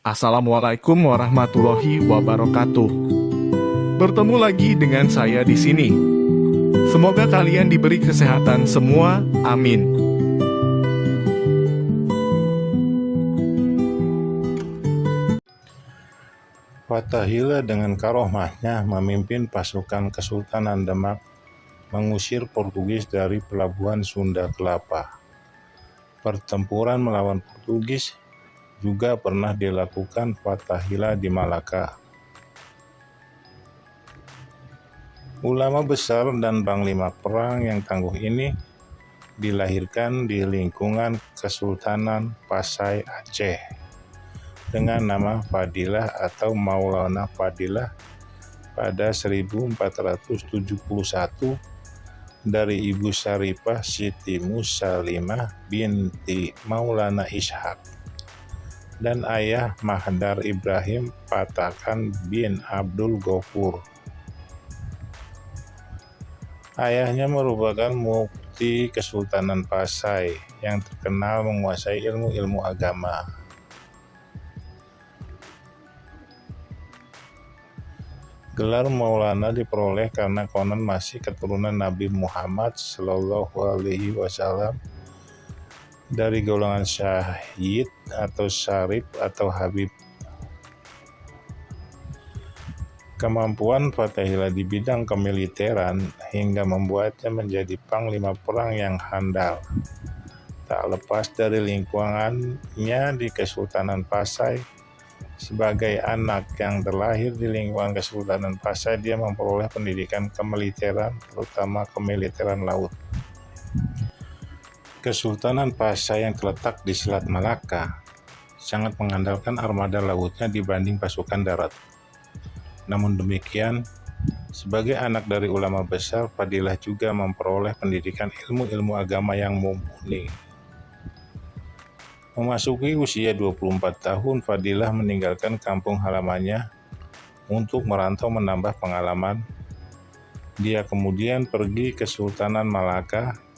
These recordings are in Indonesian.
Assalamualaikum warahmatullahi wabarakatuh. Bertemu lagi dengan saya di sini. Semoga kalian diberi kesehatan semua, amin. Fathahillah dengan karohmahnya memimpin pasukan Kesultanan Demak mengusir Portugis dari pelabuhan Sunda Kelapa. Pertempuran melawan Portugis juga pernah dilakukan Fathahillah di Malaka. Ulama besar dan panglima perang yang tangguh ini dilahirkan di lingkungan Kesultanan Pasai Aceh dengan nama Fadilah atau Maulana Fadilah pada 1471 dari Ibu Syarifah Siti Musalimah binti Maulana Ishaq dan ayah Mahdar Ibrahim Patakan bin Abdul Ghafur. Ayahnya merupakan mufti Kesultanan Pasai yang terkenal menguasai ilmu-ilmu agama. Gelar Maulana diperoleh karena konon masih keturunan Nabi Muhammad SAW dari golongan Syahid atau Syarif atau Habib. Kemampuan Fathahillah di bidang kemiliteran hingga membuatnya menjadi panglima perang yang handal. Tak lepas dari lingkungannya di Kesultanan Pasai, sebagai anak yang terlahir di lingkungan Kesultanan Pasai, dia memperoleh pendidikan kemiliteran, terutama kemiliteran laut. Kesultanan Pasai yang terletak di Selat Malaka sangat mengandalkan armada lautnya dibanding pasukan darat. Namun demikian, sebagai anak dari ulama besar, Fadilah juga memperoleh pendidikan ilmu-ilmu agama yang mumpuni. Memasuki usia 24 tahun, Fadilah meninggalkan kampung halamannya untuk merantau menambah pengalaman. Dia kemudian pergi ke Sultanan Malaka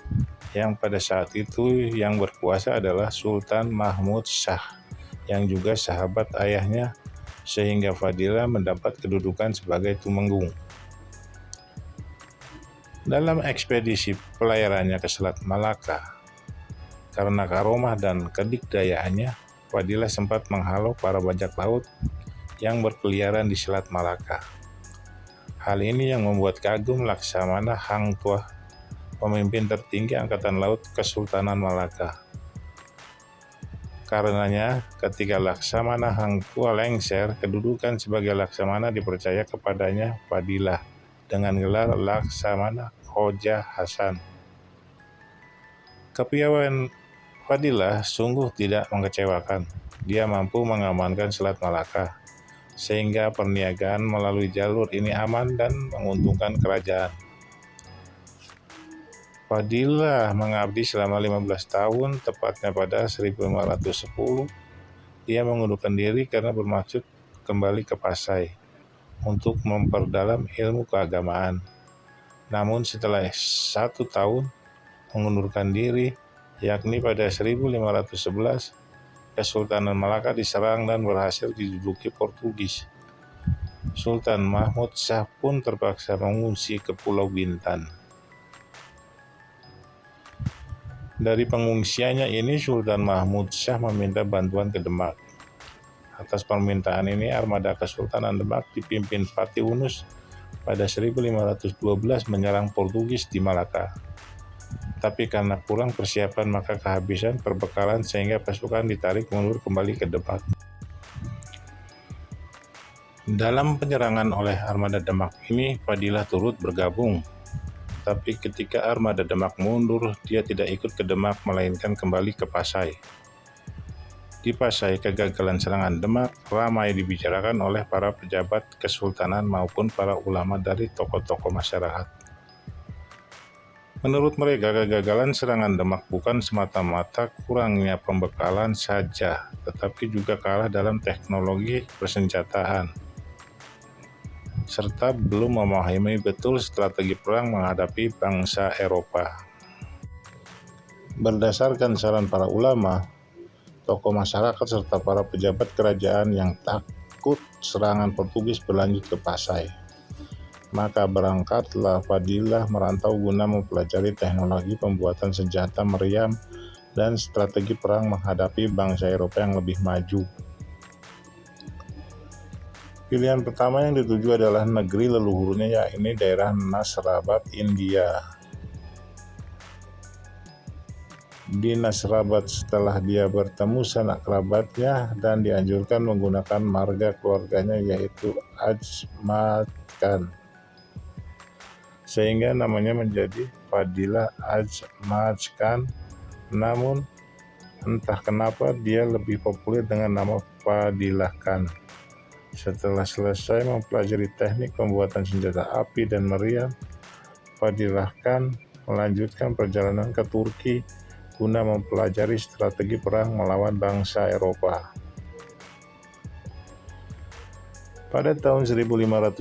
yang pada saat itu yang berkuasa adalah Sultan Mahmud Shah yang juga sahabat ayahnya, sehingga Fadilah mendapat kedudukan sebagai tumenggung. Dalam ekspedisi pelayarannya ke Selat Malaka, karena karomah dan kedikdayaannya, Fadilah sempat menghalau para bajak laut yang berkeliaran di Selat Malaka. Hal ini yang membuat kagum Laksamana Hang Tuah, pemimpin tertinggi Angkatan Laut Kesultanan Malaka. Karenanya, ketika Laksamana Hang Tuah lengser, kedudukan sebagai Laksamana dipercaya kepadanya Fadilah dengan gelar Laksamana Khoja Hasan. Kepiawaian Fadilah sungguh tidak mengecewakan. Dia mampu mengamankan Selat Malaka, sehingga perniagaan melalui jalur ini aman dan menguntungkan kerajaan. Fadilah mengabdi selama 15 tahun, tepatnya pada 1510. Dia mengundurkan diri karena bermaksud kembali ke Pasai untuk memperdalam ilmu keagamaan. Namun setelah 1 tahun mengundurkan diri, yakni pada 1511, Kesultanan Malaka diserang dan berhasil diduduki Portugis. Sultan Mahmud Shah pun terpaksa mengungsi ke Pulau Bintan. Dari pengungsiannya ini, Sultan Mahmud Shah meminta bantuan ke Demak. Atas permintaan ini, armada Kesultanan Demak dipimpin Fatih Yunus pada 1512 menyerang Portugis di Malaka. Tapi karena kurang persiapan maka kehabisan perbekalan sehingga pasukan ditarik mundur kembali ke Demak. Dalam penyerangan oleh armada Demak ini, Fadilah turut bergabung. Tapi ketika armada Demak mundur, dia tidak ikut ke Demak melainkan kembali ke Pasai. Di Pasai, kegagalan serangan Demak ramai dibicarakan oleh para pejabat kesultanan maupun para ulama dari tokoh-tokoh masyarakat. Menurut mereka, kegagalan serangan Demak bukan semata-mata kurangnya pembekalan saja, tetapi juga kalah dalam teknologi persenjataan, serta belum memahami betul strategi perang menghadapi bangsa Eropa. Berdasarkan saran para ulama, tokoh masyarakat serta para pejabat kerajaan yang takut serangan Portugis berlanjut ke Pasai. Maka berangkatlah Fadilah merantau guna mempelajari teknologi pembuatan senjata meriam dan strategi perang menghadapi bangsa Eropa yang lebih maju. Pilihan pertama yang dituju adalah negeri leluhurnya, yakni daerah Nasrabad, India. Di Nasrabad, setelah dia bertemu sanak kerabatnya dan dianjurkan menggunakan marga keluarganya, yaitu Ajmat Khan, sehingga namanya menjadi Fadilah Ajmat Khan. Namun entah kenapa dia lebih populer dengan nama Fadilah Khan. Setelah selesai mempelajari teknik pembuatan senjata api dan meriam, Fadilah Khan melanjutkan perjalanan ke Turki guna mempelajari strategi perang melawan bangsa Eropa. Pada tahun 1519,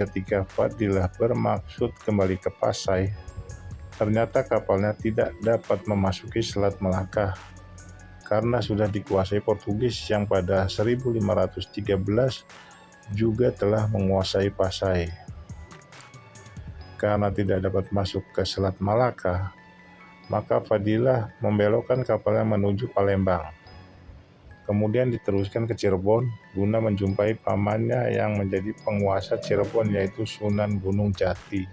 ketika Fadilah bermaksud kembali ke Pasai, ternyata kapalnya tidak dapat memasuki Selat Malaka karena sudah dikuasai Portugis yang pada 1513 juga telah menguasai Pasai. Karena tidak dapat masuk ke Selat Malaka, maka Fadilah membelokkan kapalnya menuju Palembang. Kemudian diteruskan ke Cirebon guna menjumpai pamannya yang menjadi penguasa Cirebon, yaitu Sunan Gunung Jati.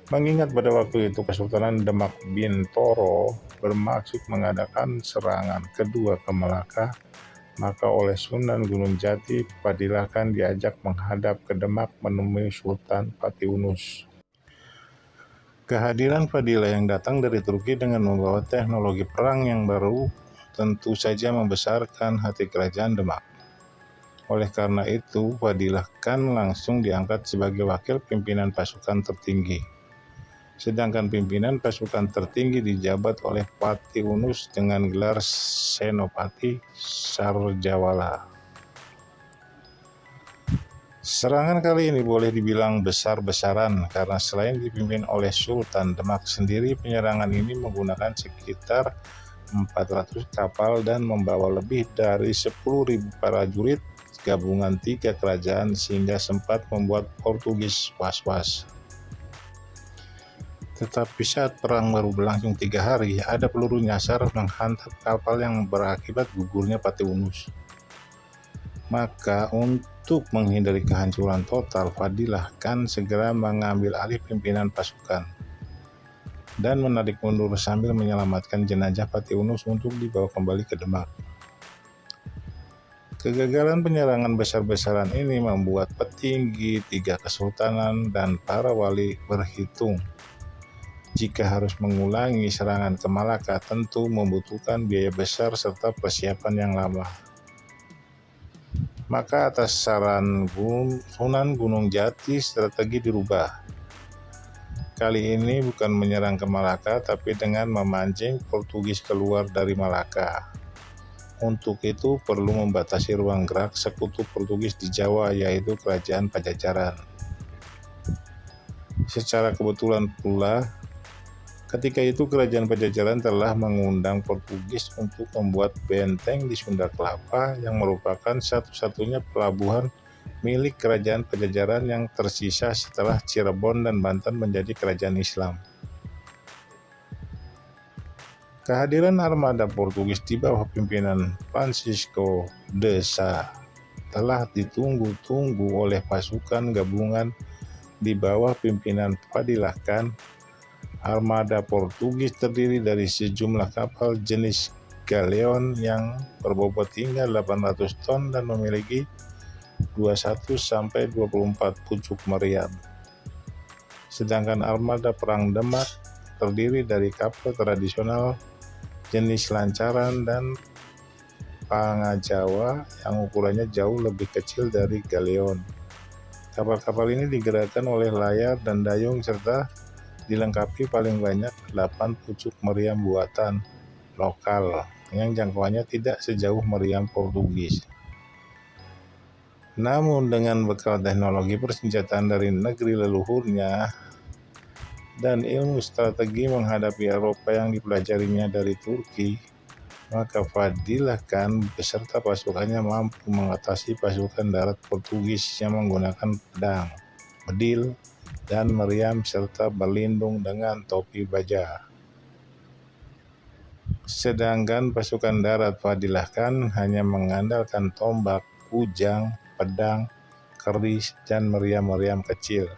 Mengingat pada waktu itu Kesultanan Demak Bintoro bermaksud mengadakan serangan kedua ke Malaka, maka oleh Sunan Gunung Jati, Fadilah Khan diajak menghadap ke Demak menemui Sultan Patiunus. Kehadiran Fadilah yang datang dari Turki dengan membawa teknologi perang yang baru tentu saja membesarkan hati kerajaan Demak. Oleh karena itu, Fadilah Khan langsung diangkat sebagai wakil pimpinan pasukan tertinggi. Sedangkan pimpinan pasukan tertinggi dijabat oleh Patiunus dengan gelar Senopati Sarjawala. Serangan kali ini boleh dibilang besar-besaran karena selain dipimpin oleh Sultan Demak sendiri, penyerangan ini menggunakan sekitar 400 kapal dan membawa lebih dari 10.000 prajurit gabungan 3 kerajaan, sehingga sempat membuat Portugis was-was. Tetapi saat perang baru berlangsung 3 hari, ada peluru nyasar menghantam kapal yang berakibat gugurnya Patiunus. Maka untuk menghindari kehancuran total, Fadilah Khan segera mengambil alih pimpinan pasukan dan menarik mundur sambil menyelamatkan jenazah Patiunus untuk dibawa kembali ke Demak. Kegagalan penyerangan besar-besaran ini membuat petinggi 3 kesultanan dan para wali berhitung jika harus mengulangi serangan ke Malaka tentu membutuhkan biaya besar serta persiapan yang lama. Maka atas saran Sunan Gunung Jati, strategi dirubah. Kali ini bukan menyerang ke Malaka, tapi dengan memancing Portugis keluar dari Malaka. Untuk itu perlu membatasi ruang gerak sekutu Portugis di Jawa, yaitu Kerajaan Pajajaran. Secara kebetulan pula, ketika itu Kerajaan Pajajaran telah mengundang Portugis untuk membuat benteng di Sunda Kelapa yang merupakan satu-satunya pelabuhan milik Kerajaan Pajajaran yang tersisa setelah Cirebon dan Banten menjadi kerajaan Islam. Kehadiran armada Portugis di bawah pimpinan Francisco de Sá telah ditunggu-tunggu oleh pasukan gabungan di bawah pimpinan Fadilah Khan. Armada Portugis terdiri dari sejumlah kapal jenis galeon yang berbobot hingga 800 ton dan memiliki 21-24 pucuk meriam. Sedangkan armada perang Demak terdiri dari kapal tradisional jenis lancaran dan pangajawa yang ukurannya jauh lebih kecil dari galeon. Kapal-kapal ini digerakkan oleh layar dan dayung serta dilengkapi paling banyak 8 pucuk meriam buatan lokal yang jangkauannya tidak sejauh meriam Portugis. Namun dengan bekal teknologi persenjataan dari negeri leluhurnya, dan ilmu strategi menghadapi Eropa yang dipelajarinya dari Turki, maka Fadilah Khan beserta pasukannya mampu mengatasi pasukan darat Portugis yang menggunakan pedang, bedil, dan meriam serta berlindung dengan topi baja. Sedangkan pasukan darat Fadilah Khan hanya mengandalkan tombak, kujang, pedang, keris, dan meriam-meriam kecil.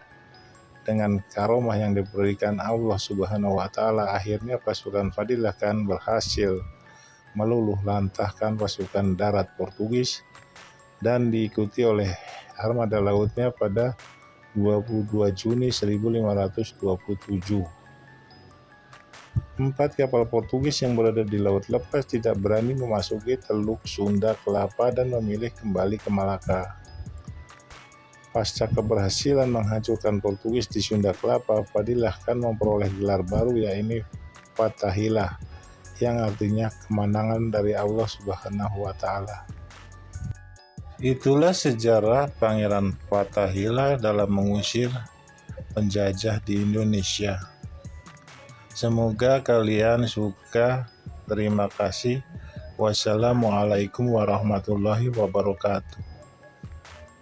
Dengan karomah yang diberikan Allah Subhanahu wa Ta'ala, akhirnya pasukan Fadilah Khan berhasil meluluh lantahkan pasukan darat Portugis dan diikuti oleh armada lautnya pada 22 Juni 1527. 4 kapal Portugis yang berada di Laut Lepas tidak berani memasuki Teluk Sunda Kelapa dan memilih kembali ke Malaka. Pasca keberhasilan menghancurkan Portugis di Sunda Kelapa, Fadilah Khan memperoleh gelar baru yaitu Fatahillah, yang artinya kemenangan dari Allah Subhanahu wa Ta'ala. Itulah sejarah Pangeran Fatahillah dalam mengusir penjajah di Indonesia. Semoga kalian suka. Terima kasih. Wassalamualaikum warahmatullahi wabarakatuh.